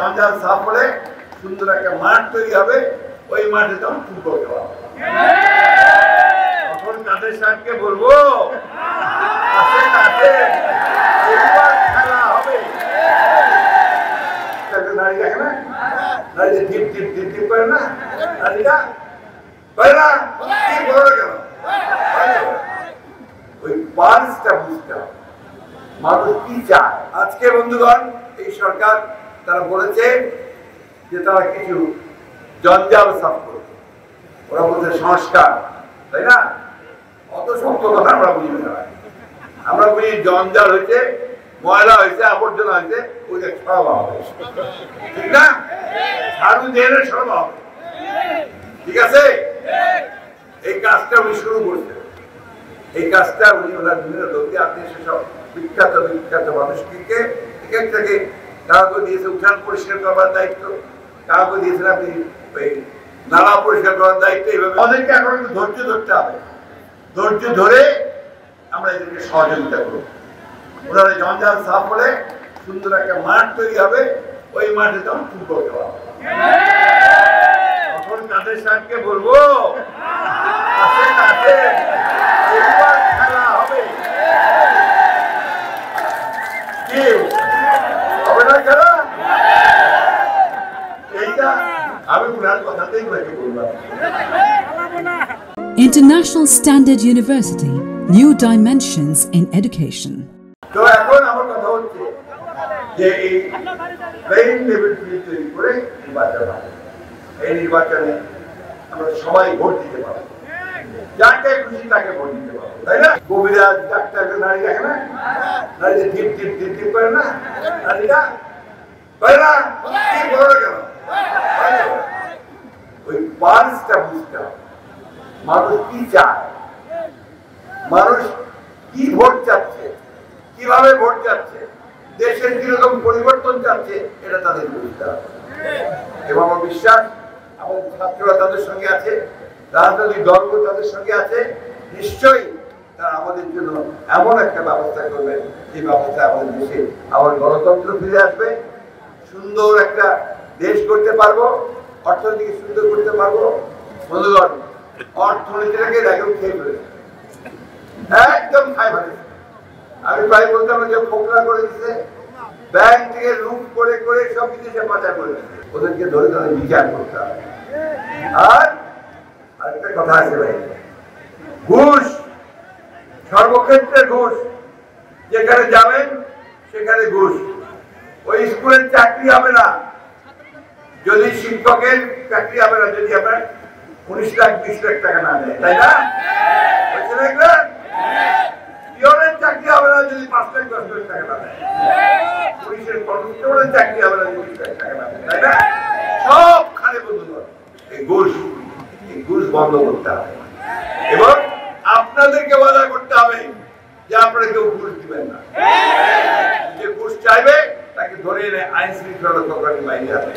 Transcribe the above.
জঞ্জাল সাফ হলে সুন্দর একটা মাঠ তৈরি হবে, ওই মাঠে তখন ফুটবল খেলা হবে। তখন কাদের সাহেবকে বলবো আসেন আসেন খেলা হবে। নারী দেখে না, নারীদের টিপ টিপ টিপ টিপ করে না, নারীরা করে না, কি বলো না কেন? ওই পালসটা বুঝতে হবে মানুষ কি চায়। আজকে বন্ধুগণ এই সরকার তারা বলেছে যে তারা কিছু জঞ্জাল সাফ করবে, ওরা বলছে সংস্কার, তাই না? অত শক্ত কথা আমরা বুঝি না, আমরা বুঝি জঞ্জাল হয়েছে, ময়লা হয়েছে, আবর্জনা হয়েছে, ওইটা সরাবা হবে, ঠিক না? ঝাড়ু দিয়ে সরাবা হবে, ঠিক আছে? এই কাজটা উনি শুরু করছে, এই কাজটা উনি ওনার বিভিন্ন লোককে আপনি সেসব বিখ্যাত বিখ্যাত মানুষকে এখান থেকে কাউকে দিয়েছে উঠান পরিষ্কার করবার দায়িত্ব, কাউকে দিয়েছেন আপনি ওই নালা পরিষ্কার করার দায়িত্ব। এইভাবে আমাদেরকে এখন একটু ধৈর্য ধরতে হবে, ধৈর্য ধরে আমরা এদেরকে সহযোগিতা করব। ওনারা জঞ্জাল সাফ হলে সুন্দর একটা মাঠ তৈরি হবে, ওই মাঠে তখন ফুটবল খেলা হবে। তখন কাদের সাহেবকে বলবো আসেন আসেন খেলা হবে। কি হবে না খেলা? এইটা আমি ওনার কথাতেই বললাম। International Standard University, New Dimensions in Education. তো এখন আমার কথা হচ্ছে যে এই প্লেইং লেভেল ফিল্ড তৈরি করে নির্বাচন হবে। এই নির্বাচনে আমরা সবাই ভোট দিতে পারবো, যাকে খুশি তাকে ভোট দিতে পারবো, তাই না? কবিরাজ ডাক্তার নারী দেখে না, নারীদের টিপ টিপ টিপ টিপ করে না, নারীরা করে না, কি বলো না কেন? ওই পালসটা বুঝতে হবে মানুষ কি চায়, মানুষ কি ভোট চাচ্ছে, কিভাবে ভোট চাচ্ছে, দেশের কিরকম পরিবর্তন চাচ্ছে, এটা তাদের বুঝতে হবে। এবং আমার বিশ্বাস আমাদের ছাত্ররা তাদের সঙ্গে আছে, রাজনৈতিক দলগুলো তাদের সঙ্গে আছে, নিশ্চয়ই তারা আমাদের জন্য এমন একটা ব্যবস্থা করবে যে ব্যবস্থা আমাদের দেশে আবার গণতন্ত্র ফিরে আসবে, সুন্দর একটা দেশ করতে পারবো, অর্থনীতিকে সুন্দর করতে পারবো। বন্ধুগণ, অর্থনীতিটাকে একদম খেয়ে ফেলেছে, একদম খাই ফেলেছে। আমি প্রায় বলতাম যে ফোকলা করে দিচ্ছে, ব্যাংক থেকে লুট করে করে সব বিদেশে পাচার করে দিচ্ছে, ওদেরকে ধরে তাদের বিচার করতে হবে। আর আরেকটা কথা আছে ভাই, ঘুষ, সর্বক্ষেত্রে ঘুষ, যেখানে যাবেন সেখানে ঘুষ। ওই স্কুলের চাকরি হবে না যদি শিক্ষকের চাকরি হবে না যদি আপনার 19 লাখ 20 লাখ টাকা না দেয়, তাই না? পিওনের চাকরি হবে না যদি 5 লাখ 10 লাখ টাকা না দেয়, পুলিশের কনস্টেবলের চাকরি হবে না যদি 20 লাখ টাকা না দেয়, তাই না? সব খানে বন্ধুগণ এই ঘুষ বন্ধ করতে হবে এবং আপনাদেরকে ওয়াদা করতে হবে যে আপনারা কেউ ঘুষ দিবেন না। যে ঘুষ চাইবে তাকে ধরে এনে আইন শৃঙ্খলা রক্ষাকারী বাহিনী হাতে